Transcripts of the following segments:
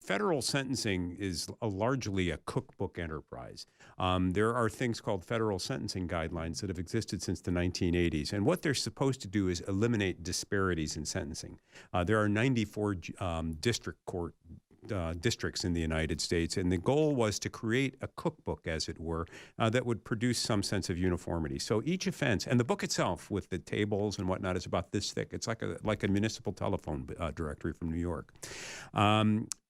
federal sentencing is largely a cookbook enterprise. There are things called federal sentencing guidelines that have existed since the 1980s, and what they're supposed to do is eliminate disparities in sentencing. There are 94 district court districts in the United States, and the goal was to create a cookbook, as it were, that would produce some sense of uniformity. So each offense, and the book itself with the tables and whatnot is about this thick. It's like a municipal telephone directory from New York.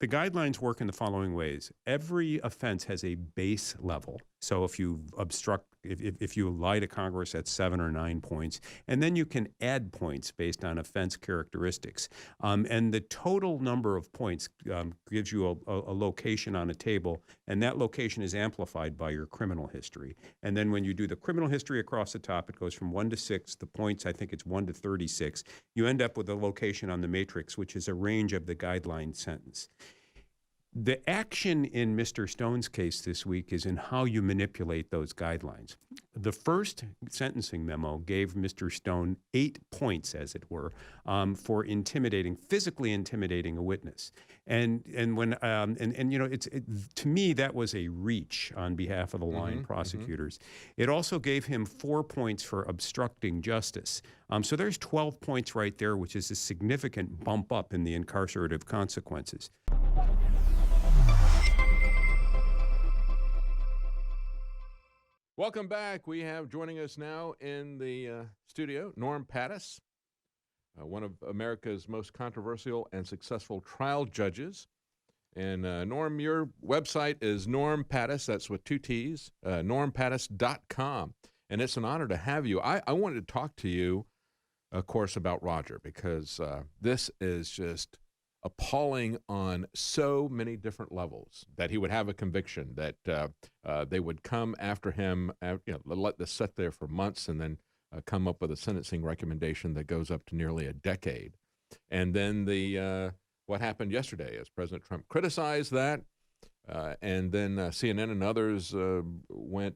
The guidelines work in the following ways. Every offense has a base level. So if you obstruct, if you lie to Congress, that's 7 or 9 points. And then you can add points based on offense characteristics. And the total number of points gives you a location on a table, and that location is amplified by your criminal history. And then when you do the criminal history across the top, it goes from 1 to 6. The points, I think it's 1 to 36. You end up with a location on the matrix, which is a range of the guideline sentence. The action in Mr. Stone's case this week is in how you manipulate those guidelines. The first sentencing memo gave Mr. Stone 8 points, as it were, for physically intimidating a witness. And when you know, to me that was a reach on behalf of the line prosecutors. It also gave him 4 points for obstructing justice. So there's 12 points right there, which is a significant bump up in the incarcerative consequences. Welcome back. We have joining us now in the studio, Norm Pattis, one of America's most controversial and successful trial judges. And Norm, your website is Norm Pattis, that's with 2 T's, normpattis.com. And it's an honor to have you. I wanted to talk to you, of course, about Roger, because this is just appalling on so many different levels, that he would have a conviction, that they would come after him, let this sit there for months and then come up with a sentencing recommendation that goes up to nearly a decade. And then what happened yesterday as President Trump criticized that, and then CNN and others went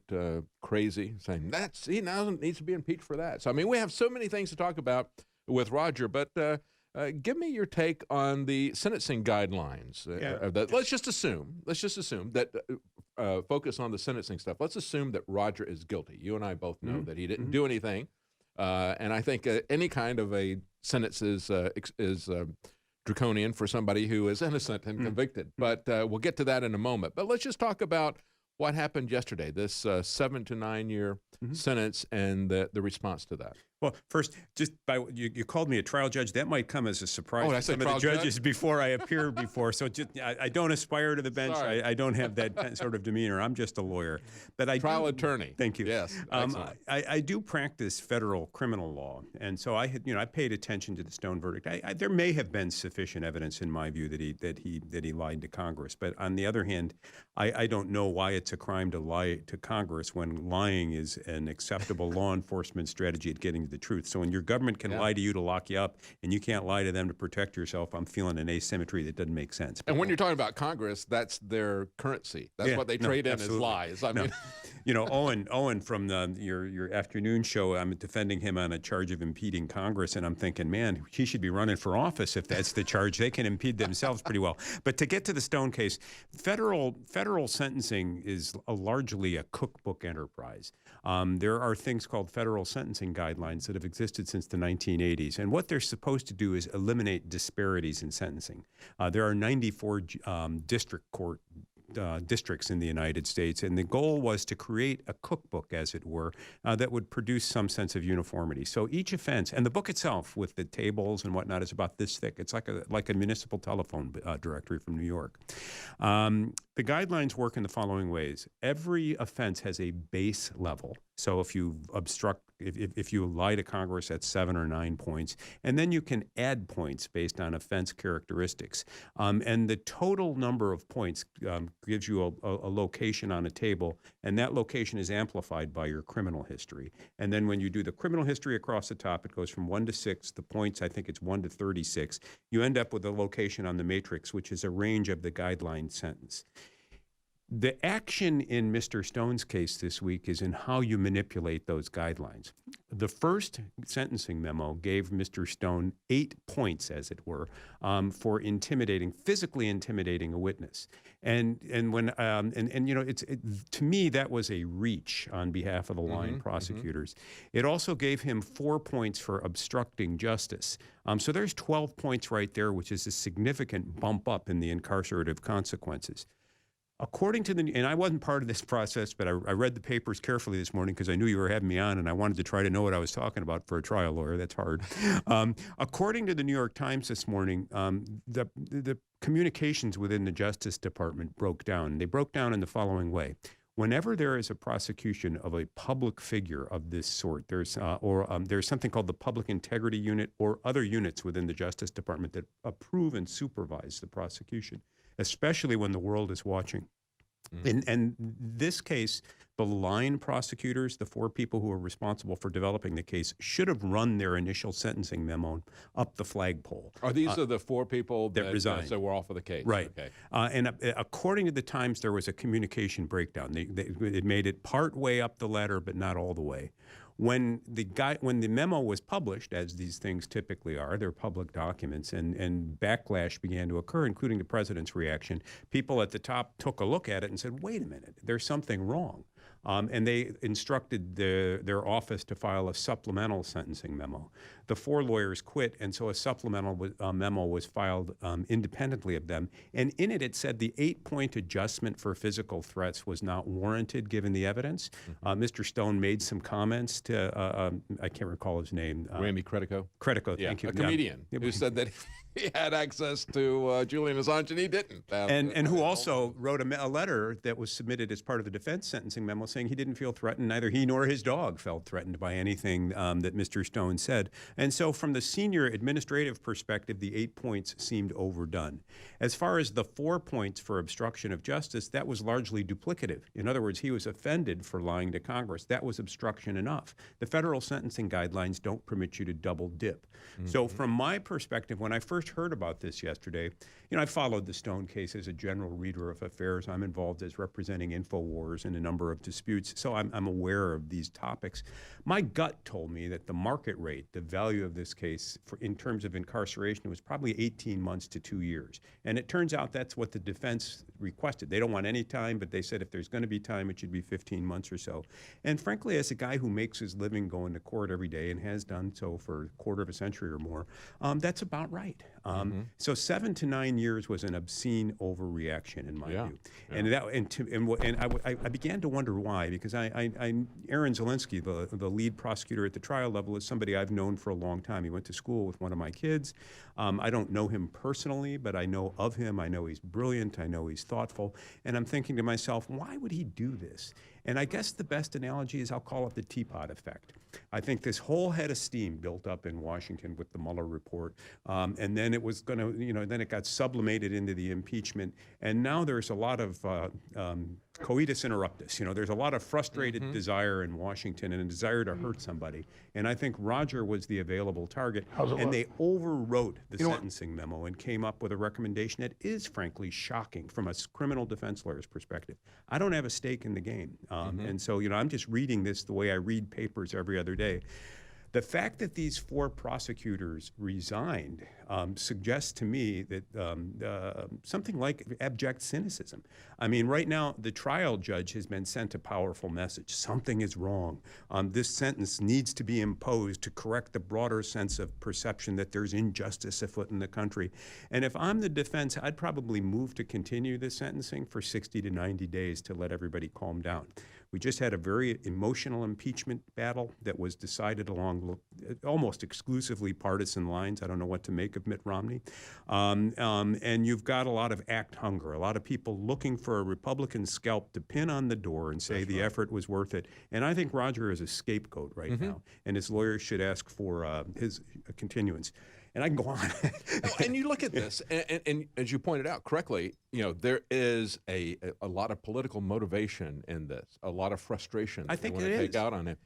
crazy, saying, he now needs to be impeached for that. So, I mean, we have so many things to talk about with Roger, but give me your take on the sentencing guidelines. Let's just assume that, focus on the sentencing stuff. Let's assume that Roger is guilty. You and I both know that he didn't do anything. And I think any kind of a sentence is draconian for somebody who is innocent and convicted. But we'll get to that in a moment. But let's just talk about what happened yesterday, this 7 to 9 year sentence and the response to that. Well, first, just you called me a trial judge. That might come as a surprise to some of the judges before I appear before. So I don't aspire to the bench. I don't have that sort of demeanor. I'm just a lawyer. But trial attorney. Thank you. Yes. I do practice federal criminal law, and so I paid attention to the Stone verdict. There may have been sufficient evidence, in my view, that he lied to Congress. But on the other hand, I don't know why it's a crime to lie to Congress when lying is an acceptable law enforcement strategy at getting to the truth. So when your government can lie to you to lock you up and you can't lie to them to protect yourself, I'm feeling an asymmetry that doesn't make sense. And when you're talking about Congress, that's their currency. That's what they trade in as lies. I mean, Owen from your afternoon show, I'm defending him on a charge of impeding Congress, and I'm thinking, man, he should be running for office if that's the charge. They can impede themselves pretty well. But to get to the Stone case, federal sentencing is largely a cookbook enterprise. There are things called federal sentencing guidelines that have existed since the 1980s, and what they're supposed to do is eliminate disparities in sentencing. There are 94 district court districts in the United States, and the goal was to create a cookbook, as it were, that would produce some sense of uniformity. So each offense, and the book itself with the tables and whatnot is about this thick. It's like a municipal telephone directory from New York. The guidelines work in the following ways. Every offense has a base level. So if you obstruct, if you lie to Congress, that's 7 or 9 points. And then you can add points based on offense characteristics. And the total number of points gives you a location on a table, and that location is amplified by your criminal history. And then when you do the criminal history across the top, it goes from 1 to 6. The points, I think it's 1 to 36. You end up with a location on the matrix, which is a range of the guideline sentence. The action in Mr. Stone's case this week is in how you manipulate those guidelines. The first sentencing memo gave Mr. Stone 8 points, as it were, for physically intimidating a witness. And when to me that was a reach on behalf of the line prosecutors. It also gave him 4 points for obstructing justice. So there's 12 points right there, which is a significant bump up in the incarcerative consequences. According to and I wasn't part of this process, but I read the papers carefully this morning because I knew you were having me on, and I wanted to try to know what I was talking about for a trial lawyer. That's hard. According to the New York Times this morning, the communications within the Justice Department broke down. They broke down in the following way. Whenever there is a prosecution of a public figure of this sort, there's something called the Public Integrity Unit or other units within the Justice Department that approve and supervise the prosecution, especially when the world is watching. In this case, the line prosecutors, the 4 people who are responsible for developing the case, should have run their initial sentencing memo up the flagpole. Are these the 4 people that resigned? So we're off of the case, right? Okay. And according to the Times, there was a communication breakdown. It made it part way up the ladder, but not all the way. When the memo was published, as these things typically are, they're public documents, and backlash began to occur, including the president's reaction. People at the top took a look at it and said, wait a minute, there's something wrong. And they instructed their office to file a supplemental sentencing memo. The 4 lawyers quit, and so a supplemental memo was filed independently of them. And in it, it said the 8-point adjustment for physical threats was not warranted given the evidence. Mr. Stone made some comments to, I can't recall his name. Rami Credico? Credico, thank you. A comedian who said that he had access to Julian Assange and he didn't. And who also wrote a letter that was submitted as part of the defense sentencing memo saying he didn't feel threatened. Neither he nor his dog felt threatened by anything that Mr. Stone said. And so from the senior administrative perspective, the 8 points seemed overdone. As far as the 4 points for obstruction of justice, that was largely duplicative. In other words, he was offended for lying to Congress. That was obstruction enough. The federal sentencing guidelines don't permit you to double dip. So from my perspective, when I first heard about this yesterday, I followed the Stone case as a general reader of affairs. I'm involved as representing InfoWars in a number of disputes, so I'm aware of these topics. My gut told me that the market rate, the value of this case in terms of incarceration was probably 18 months to 2 years. And it turns out that's what the defense requested. They don't want any time, but they said if there's going to be time, it should be 15 months or so. And frankly, as a guy who makes his living going to court every day and has done so for a quarter of a century or more, that's about right. So 7 to 9 years was an obscene overreaction in my view. And I began to wonder why, because Aaron Zielinski, the lead prosecutor at the trial level, is somebody I've known for a long time. He went to school with one of my kids. I don't know him personally, but I know of him. I know he's brilliant. I know he's thoughtful. And I'm thinking to myself, why would he do this? And I guess the best analogy is I'll call it the teapot effect. I think this whole head of steam built up in Washington with the Mueller report, and then it was going to, then it got sublimated into the impeachment, and now there's a lot of coitus interruptus. There's a lot of frustrated desire in Washington and a desire to hurt somebody, and I think Roger was the available target, and they overwrote the sentencing memo and came up with a recommendation that is frankly shocking from a criminal defense lawyer's perspective. I don't have a stake in the game, and so I'm just reading this the way I read papers every other day. The fact that these 4 prosecutors resigned suggests to me that something like abject cynicism. I mean, right now, the trial judge has been sent a powerful message. Something is wrong. This sentence needs to be imposed to correct the broader sense of perception that there's injustice afoot in the country. And if I'm the defense, I'd probably move to continue the sentencing for 60 to 90 days to let everybody calm down. We just had a very emotional impeachment battle that was decided along almost exclusively partisan lines. I don't know what to make of Mitt Romney. And you've got a lot of act hunger, a lot of people looking for a Republican scalp to pin on the door and say the effort was worth it. And I think Roger is a scapegoat right now, and his lawyers should ask for his continuance. And I can go on. And you look at this, and as you pointed out correctly, there is a lot of political motivation in this, a lot of frustration. I think they want to take out on it.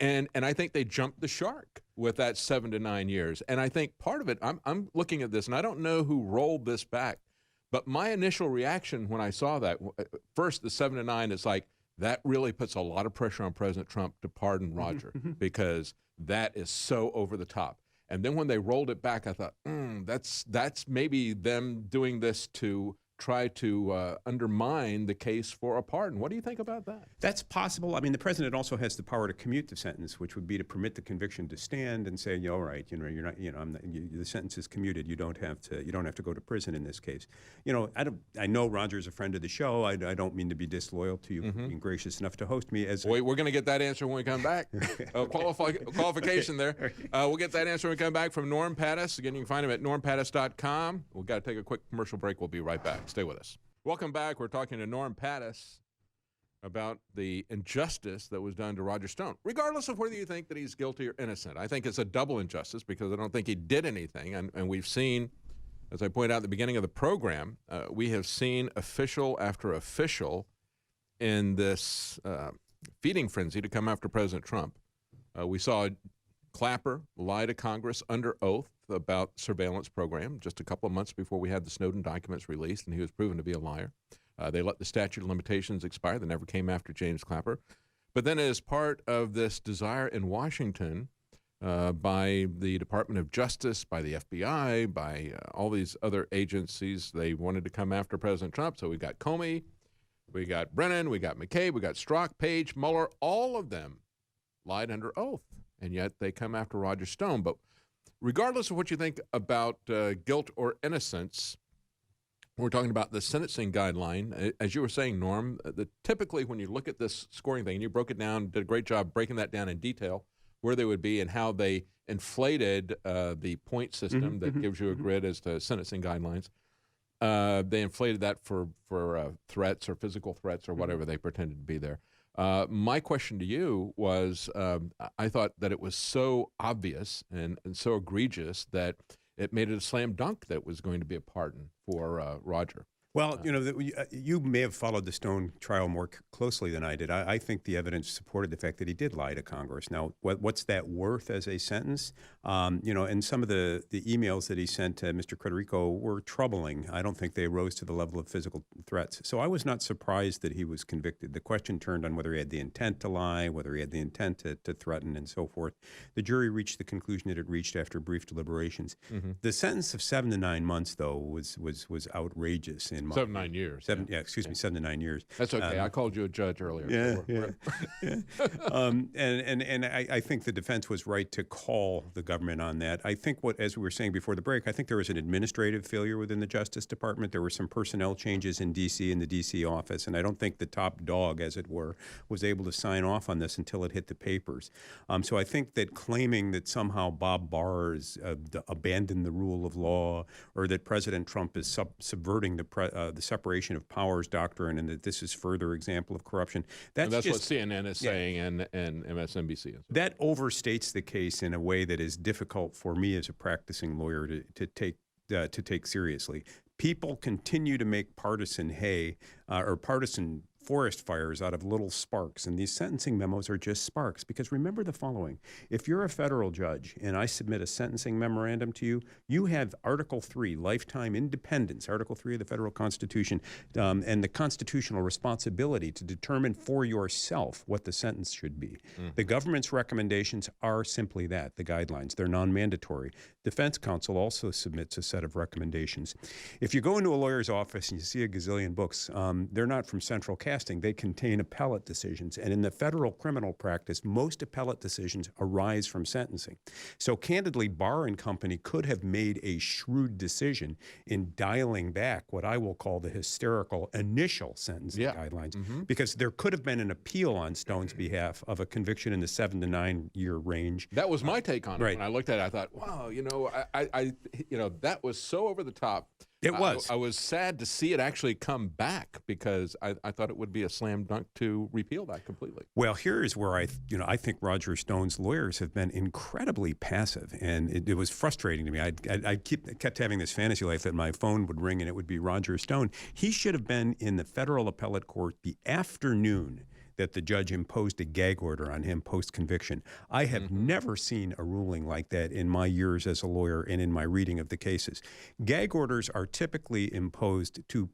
And I think they jumped the shark with that 7 to 9 years. And I think part of it, I'm looking at this, and I don't know who rolled this back, but my initial reaction when I saw that, first, the 7 to 9 is like, that really puts a lot of pressure on President Trump to pardon Roger because that is so over the top. And then when they rolled it back, I thought, that's maybe them doing this to try to undermine the case for a pardon. What do you think about that? That's possible. I mean, the president also has the power to commute the sentence, which would be to permit the conviction to stand and say, all right, you're not, the sentence is commuted. You don't have to go to prison in this case. I know Roger's a friend of the show. I don't mean to be disloyal to you for being gracious enough to host me. Wait, we're going to get that answer when we come back. Qualification there. We'll get that answer when we come back from Norm Pattis. Again, you can find him at normpattis.com. We've got to take a quick commercial break. We'll be right back. Stay with us. Welcome back. We're talking to Norm Pattis about the injustice that was done to Roger Stone, regardless of whether you think that he's guilty or innocent. I think it's a double injustice because I don't think he did anything. And we've seen, as I pointed out at the beginning of the program, we have seen official after official in this feeding frenzy to come after President Trump. We saw Clapper lie to Congress under oath about surveillance program just a couple of months before we had the Snowden documents released, and he was proven to be a liar. They let the statute of limitations expire. They never came after James Clapper. But then as part of this desire in Washington by the Department of Justice, by the FBI, by all these other agencies, they wanted to come after President Trump. So we got Comey, we got Brennan, we got McCabe, we got Strzok, Page, Mueller. All of them lied under oath, and yet they come after Roger Stone. But regardless of what you think about guilt or innocence, we're talking about the sentencing guideline. As you were saying, Norm, typically when you look at this scoring thing, and you broke it down, did a great job breaking that down in detail, where they would be and how they inflated the point system that gives you a grid as to sentencing guidelines. They inflated that for threats or physical threats or whatever they pretended to be there. My question to you was, I thought that it was so obvious and so egregious that it made it a slam dunk that was going to be a pardon for Roger. Well, you may have followed the Stone trial more closely than I did. I think the evidence supported the fact that he did lie to Congress. Now, what's that worth as a sentence? And some of the emails that he sent to Mr. Crederico were troubling. I don't think they rose to the level of physical threats. So I was not surprised that he was convicted. The question turned on whether he had the intent to lie, whether he had the intent to threaten, and so forth. The jury reached the conclusion that it reached after brief deliberations. The sentence of 7 to 9 months, though, was outrageous. 7 to 9 years. 7 to 9 years. That's okay. I called you a judge earlier. And I think the defense was right to call the government on that. I think as we were saying before the break, I think there was an administrative failure within the Justice Department. There were some personnel changes in D.C. in the D.C. office, and I don't think the top dog, as it were, was able to sign off on this until it hit the papers. So I think that claiming that somehow Bob Barr has abandoned the rule of law, or that President Trump is subverting the separation of powers doctrine, and that this is further example of corruption. That's what CNN is saying, and MSNBC. That overstates the case in a way that is difficult for me as a practicing lawyer to take seriously. People continue to make partisan hay or partisan forest fires out of little sparks, and these sentencing memos are just sparks. Because remember the following: if you're a federal judge and I submit a sentencing memorandum to you, you have Article 3, lifetime independence, Article 3 of the federal Constitution, and the constitutional responsibility to determine for yourself what the sentence should be. The government's recommendations are simply that, the guidelines. They're non-mandatory. Defense counsel also submits a set of recommendations. If you go into a lawyer's office and you see a gazillion books, they're not from central casting. They contain appellate decisions. And in the federal criminal practice, most appellate decisions arise from sentencing. So candidly, Barr and company could have made a shrewd decision in dialing back what I will call the hysterical initial sentencing guidelines, because there could have been an appeal on Stone's behalf of a conviction in the 7 to 9 year range. That was my take on it. Right. When I looked at it, I thought, wow, I that was so over the top. It was. I was sad to see it actually come back, because I thought it would be a slam dunk to repeal that completely. Well, here is where I think Roger Stone's lawyers have been incredibly passive, and it was frustrating to me. I kept having this fantasy life that my phone would ring and it would be Roger Stone. He should have been in the federal appellate court the afternoon that the judge imposed a gag order on him post-conviction. I have never seen a ruling like that in my years as a lawyer and in my reading of the cases. Gag orders are typically imposed to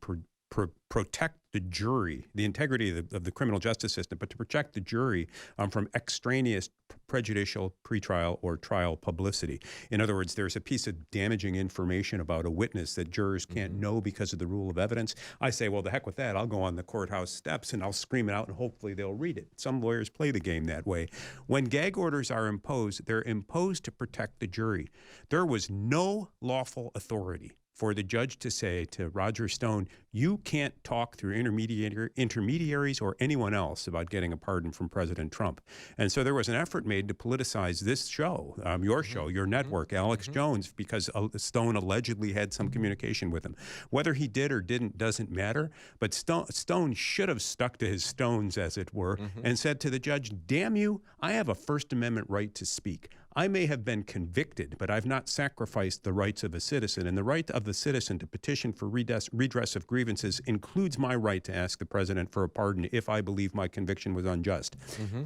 protect the jury, the integrity of the criminal justice system, but to protect the jury from extraneous prejudicial pretrial or trial publicity. In other words, there's a piece of damaging information about a witness that jurors can't know because of the rule of evidence. I say, well, the heck with that. I'll go on the courthouse steps and I'll scream it out and hopefully they'll read it. Some lawyers play the game that way. When gag orders are imposed, they're imposed to protect the jury. There was no lawful authority for the judge to say to Roger Stone, you can't talk through intermediaries or anyone else about getting a pardon from President Trump. And so there was an effort made to politicize this show, your show, your network, Alex Jones, because Stone allegedly had some communication with him. Whether he did or didn't doesn't matter, but Stone should have stuck to his stones, as it were, and said to the judge, damn you, I have a First Amendment right to speak. I may have been convicted, but I've not sacrificed the rights of a citizen. And the right of the citizen to petition for redress of grievances includes my right to ask the president for a pardon if I believe my conviction was unjust.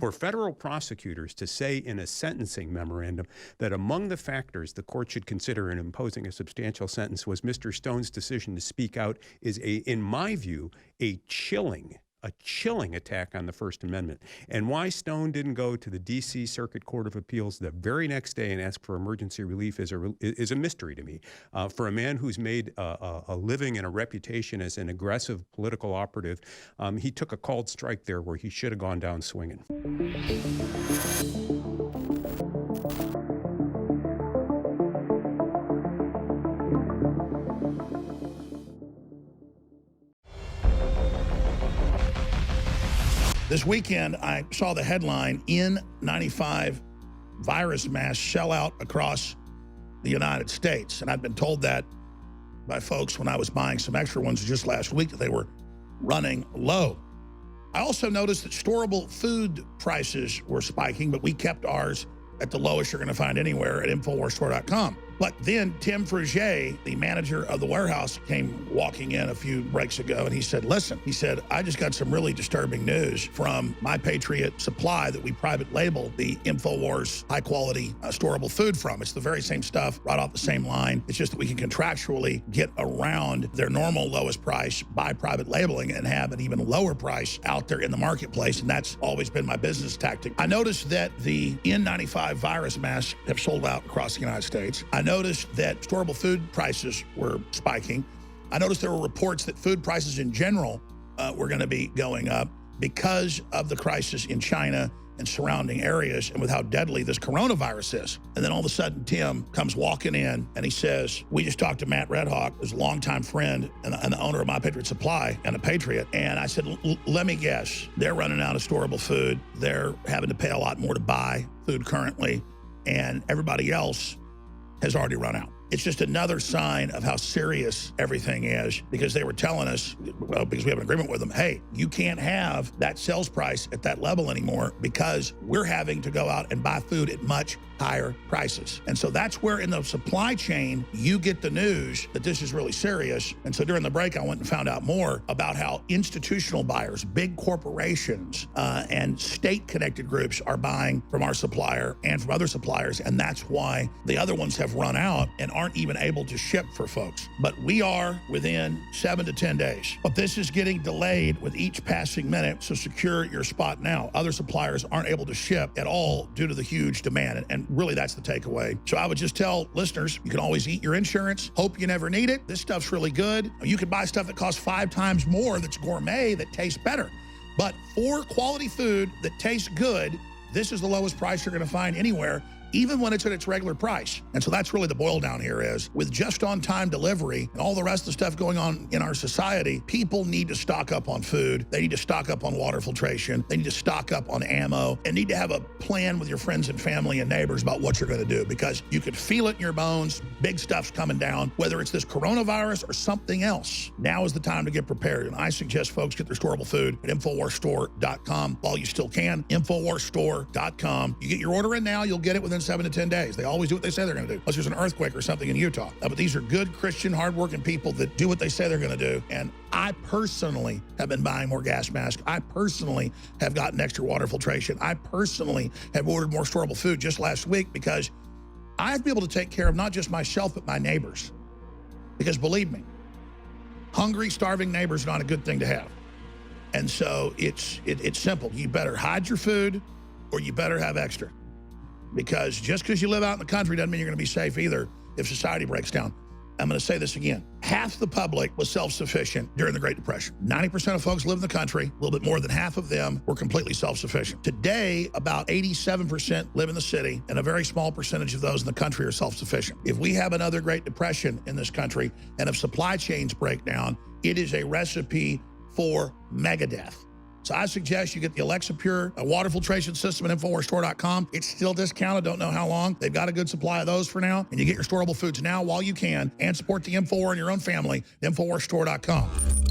For federal prosecutors to say in a sentencing memorandum that among the factors the court should consider in imposing a substantial sentence was Mr. Stone's decision to speak out is, in my view, a chilling attack on the First Amendment. And why Stone didn't go to the D.C. Circuit Court of Appeals the very next day and ask for emergency relief is a mystery to me. For a man who's made a living and a reputation as an aggressive political operative, he took a cold strike there where he should have gone down swinging. This weekend, I saw the headline, N95 virus masks sell out across the United States. And I'd been told that by folks when I was buying some extra ones just last week that they were running low. I also noticed that storable food prices were spiking, but we kept ours at the lowest you're going to find anywhere at InfoWarsStore.com. But then Tim Frugier, the manager of the warehouse, came walking in a few breaks ago, and he said, listen, he said, I just got some really disturbing news from My Patriot Supply that we private label the InfoWars high-quality storable food from. It's the very same stuff, right off the same line. It's just that we can contractually get around their normal lowest price by private labeling and have an even lower price out there in the marketplace, and that's always been my business tactic. I noticed that the N95 virus masks have sold out across the United States. I noticed that storable food prices were spiking. I noticed there were reports that food prices in general were going to be going up because of the crisis in China and surrounding areas and with how deadly this coronavirus is. And then all of a sudden, Tim comes walking in and he says, we just talked to Matt Redhawk, who's a longtime friend and the owner of My Patriot Supply and a patriot. And I said, let me guess, they're running out of storable food. They're having to pay a lot more to buy food currently. And everybody else has already run out. It's just another sign of how serious everything is, because they were telling us, well, because we have an agreement with them, hey, you can't have that sales price at that level anymore because we're having to go out and buy food at much higher prices. And so that's where in the supply chain, you get the news that this is really serious. And so during the break, I went and found out more about how institutional buyers, big corporations, and state-connected groups are buying from our supplier and from other suppliers. And that's why the other ones have run out and aren't even able to ship for folks. But we are within 7 to 10 days. But this is getting delayed with each passing minute, so secure your spot now. Other suppliers aren't able to ship at all due to the huge demand. And really, that's the takeaway. So I would just tell listeners, you can always eat your insurance. Hope you never need it. This stuff's really good. You can buy stuff that costs 5 times more that's gourmet, that tastes better. But for quality food that tastes good, this is the lowest price you're going to find anywhere, even when it's at its regular price. And so that's really the boil down here is, with just on time delivery and all the rest of the stuff going on in our society, people need to stock up on food. They need to stock up on water filtration. They need to stock up on ammo, and need to have a plan with your friends and family and neighbors about what you're going to do, because you could feel it in your bones. Big stuff's coming down, whether it's this coronavirus or something else. Now is the time to get prepared. And I suggest folks get their storable food at InfoWarsStore.com while you still can. InfoWarsStore.com. You get your order in now, you'll get it within 7 to 10 days. They always do what they say they're going to do, unless there's an earthquake or something in Utah. But these are good, Christian, hardworking people that do what they say they're going to do. And I personally have been buying more gas masks. I personally have gotten extra water filtration. I personally have ordered more storable food just last week, because I have to be able to take care of not just myself, but my neighbors. Because believe me, Hungry, starving neighbors are not a good thing to have. And so it's simple. You better hide your food or you better have extra. Because just because you live out in the country doesn't mean you're going to be safe either if society breaks down. I'm going to say this again. Half the public was self-sufficient during the Great Depression. 90% of folks live in the country. A little bit more than half of them were completely self-sufficient. Today, about 87% live in the city, and a very small percentage of those in the country are self-sufficient. If we have another Great Depression in this country, and if supply chains break down, it is a recipe for megadeath. So I suggest you get the Alexa Pure water filtration system at InfoWarsStore.com. It's still discounted, don't know how long. They've got a good supply of those for now. And you get your storable foods now while you can and support the InfoWar and your own family, InfoWarsStore.com.